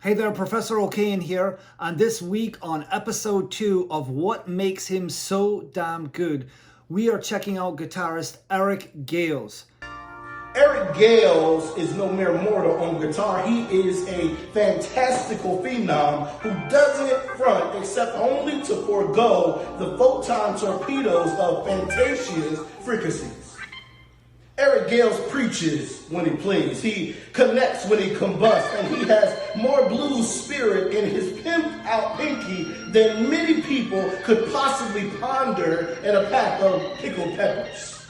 Hey there, Professor O'Kane here, and this week on episode 2 of What Makes Him So Damn Good, we are checking out guitarist Eric Gales. Eric Gales is no mere mortal on guitar. He is a fantastical phenom who doesn't front except only to forego the photon torpedoes of Fantasia's frequencies. Eric Gales preaches when he plays. He connects when he combusts, and he has more blues spirit in his pimped out pinky than many people could possibly ponder in a pack of pickled peppers.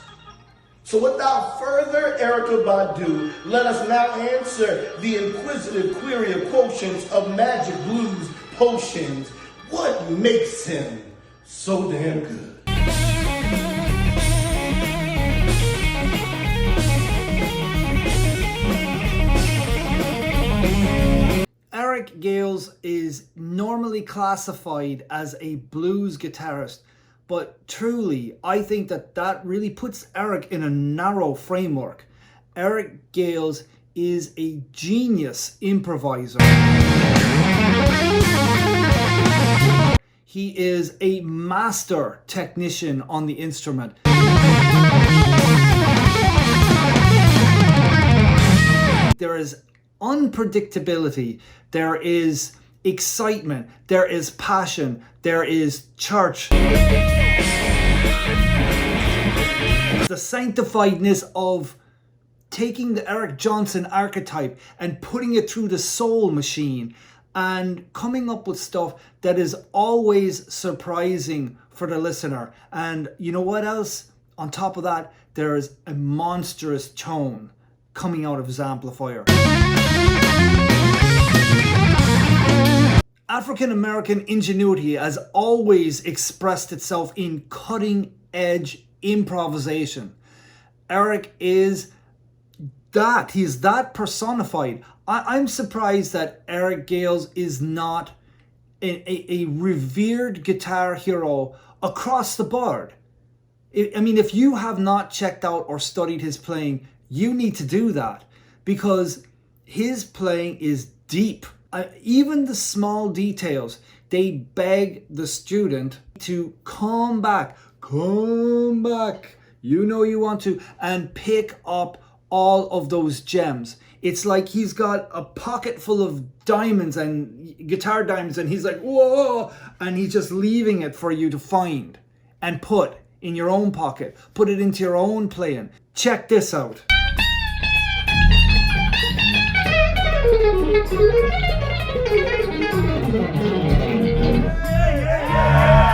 So without further Erica Badu, let us now answer the inquisitive query of quotients of magic blues potions. What makes him so damn good? Eric Gales is normally classified as a blues guitarist, but truly, I think that really puts Eric in a narrow framework. Eric Gales is a genius improviser. He is a master technician on the instrument. There is unpredictability, there is excitement, there is passion, there is church. The sanctifiedness of taking the Eric Johnson archetype and putting it through the soul machine and coming up with stuff that is always surprising for the listener. And you know what else? On top of that, there is a monstrous tone coming out of his amplifier. African American ingenuity has always expressed itself in cutting edge improvisation. Eric is that. He's that personified. I'm surprised that Eric Gales is not a revered guitar hero across the board. I mean, if you have not checked out or studied his playing, you need to do that, because his playing is deep. Even the small details, they beg the student to come back, you know you want to, and pick up all of those gems. It's like he's got a pocket full of diamonds and guitar diamonds, and he's like, whoa, and he's just leaving it for you to find and put in your own pocket, put it into your own playing. Check this out.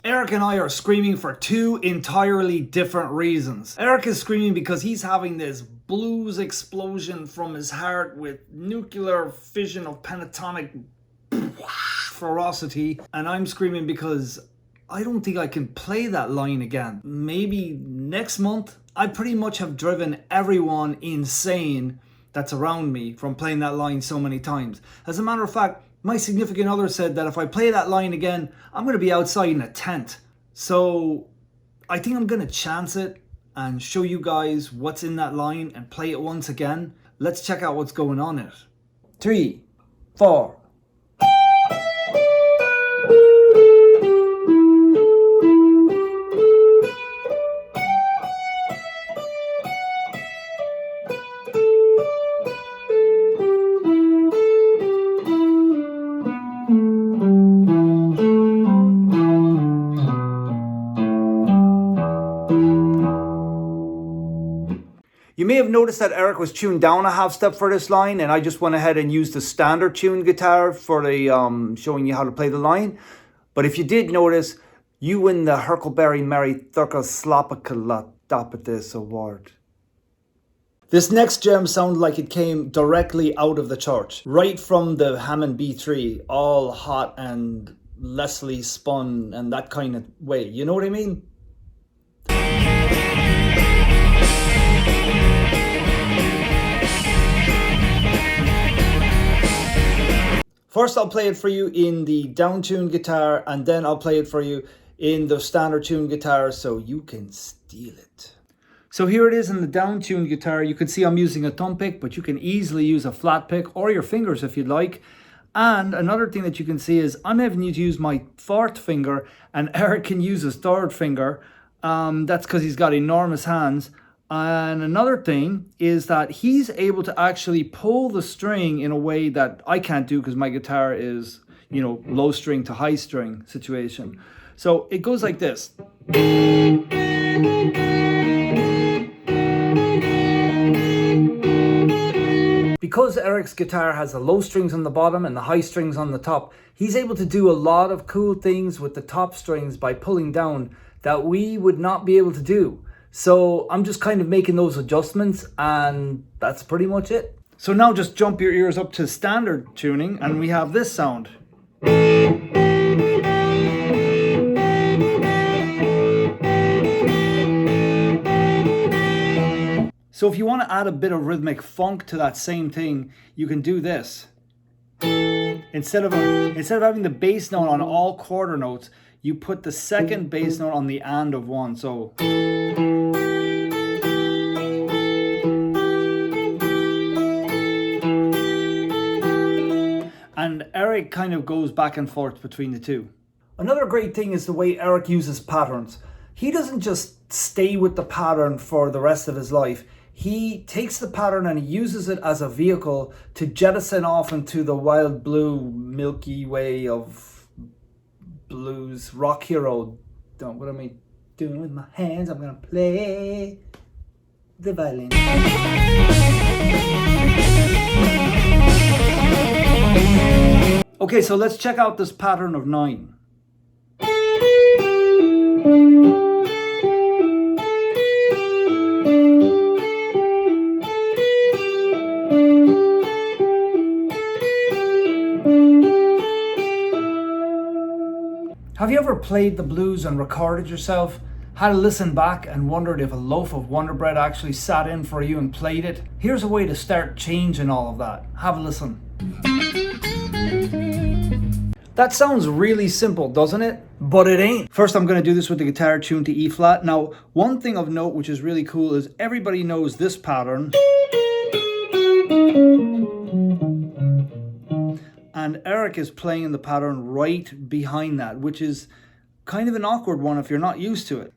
Eric and I are screaming for two entirely different reasons. Eric is screaming because he's having this blues explosion from his heart with nuclear fission of pentatonic ferocity. And I'm screaming because I don't think I can play that line again. Maybe next month. I pretty much have driven everyone insane that's around me from playing that line so many times. As a matter of fact, my significant other said that if I play that line again, I'm going to be outside in a tent. So I think I'm going to chance it and show you guys what's in that line and play it once again. Let's check out what's going on in it. 3, 4. You may have noticed that Eric was tuned down a half step for this line, and I just went ahead and used the standard tuned guitar for the showing you how to play the line. But if you did notice, you win the Huckleberry Mary Thurka Slapakalatapatис award. This next gem sounded like it came directly out of the church, right from the Hammond B3, all hot and Leslie spun and that kind of way. You know what I mean? First, I'll play it for you in the down-tuned guitar, and then I'll play it for you in the standard tuned guitar so you can steal it. So here it is in the down-tuned guitar. You can see I'm using a thumb pick, but you can easily use a flat pick or your fingers if you'd like. And another thing that you can see is I'm having to use my fourth finger and Eric can use his third finger. That's because he's got enormous hands. And another thing is that he's able to actually pull the string in a way that I can't do because my guitar is, low string to high string situation. So it goes like this. Because Eric's guitar has the low strings on the bottom and the high strings on the top, he's able to do a lot of cool things with the top strings by pulling down that we would not be able to do. So I'm just kind of making those adjustments, and that's pretty much it. So now just jump your ears up to standard tuning and we have this sound. So if you want to add a bit of rhythmic funk to that same thing, you can do this. Instead of having the bass note on all quarter notes, you put the second bass note on the and of one. So and Eric kind of goes back and forth between the two. Another great thing is the way Eric uses patterns. He doesn't just stay with the pattern for the rest of his life. He takes the pattern and he uses it as a vehicle to jettison off into the wild blue Milky Way of blues rock hero. What am I doing with my hands? I'm gonna play the violin. Okay, so let's check out this pattern of 9. Have you ever played the blues and recorded yourself? Had to listen back and wondered if a loaf of Wonder Bread actually sat in for you and played it? Here's a way to start changing all of that. Have a listen. That sounds really simple, doesn't it? But it ain't. First, I'm going to do this with the guitar tuned to E flat. Now, one thing of note which is really cool is everybody knows this pattern. And Eric is playing the pattern right behind that, which is kind of an awkward one if you're not used to it.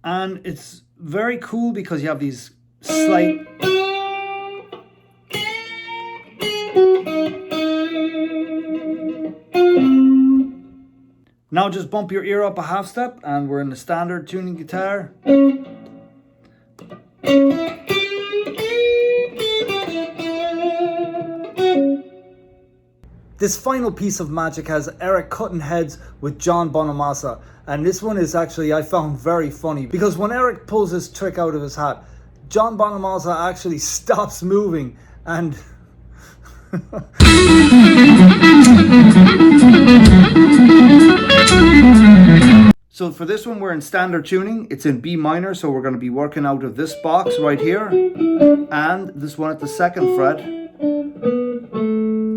And it's very cool because you have these slight... Now just bump your ear up a half step and we're in the standard tuning guitar. This final piece of magic has Eric cutting heads with Jon Bonamassa, and this one is actually, I found very funny, because when Eric pulls this trick out of his hat, Jon Bonamassa actually stops moving and So for this one we're in standard tuning. It's in B minor, so we're going to be working out of this box right here and this one at the 2nd fret.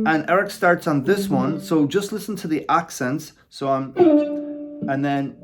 And Eric starts on this one, so just listen to the accents. So I'm, and then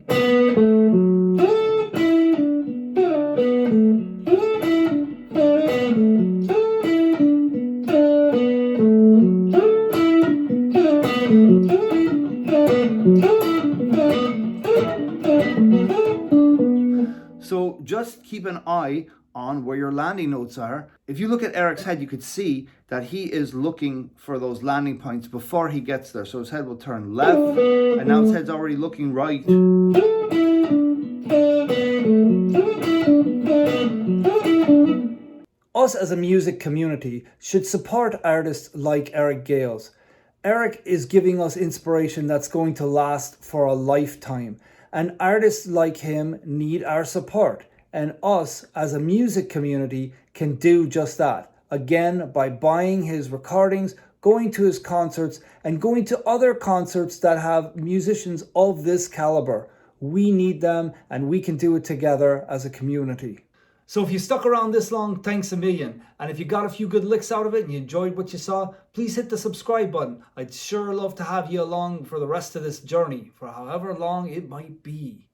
so just keep an eye on where your landing notes are. If you look at Eric's head, you could see that he is looking for those landing points before he gets there. So his head will turn left, and now his head's already looking right. Us as a music community should support artists like Eric Gales. Eric is giving us inspiration that's going to last for a lifetime. And artists like him need our support. And us as a music community can do just that. Again, by buying his recordings, going to his concerts, and going to other concerts that have musicians of this caliber. We need them, and we can do it together as a community. So if you stuck around this long, thanks a million. And if you got a few good licks out of it and you enjoyed what you saw, please hit the subscribe button. I'd sure love to have you along for the rest of this journey, for however long it might be.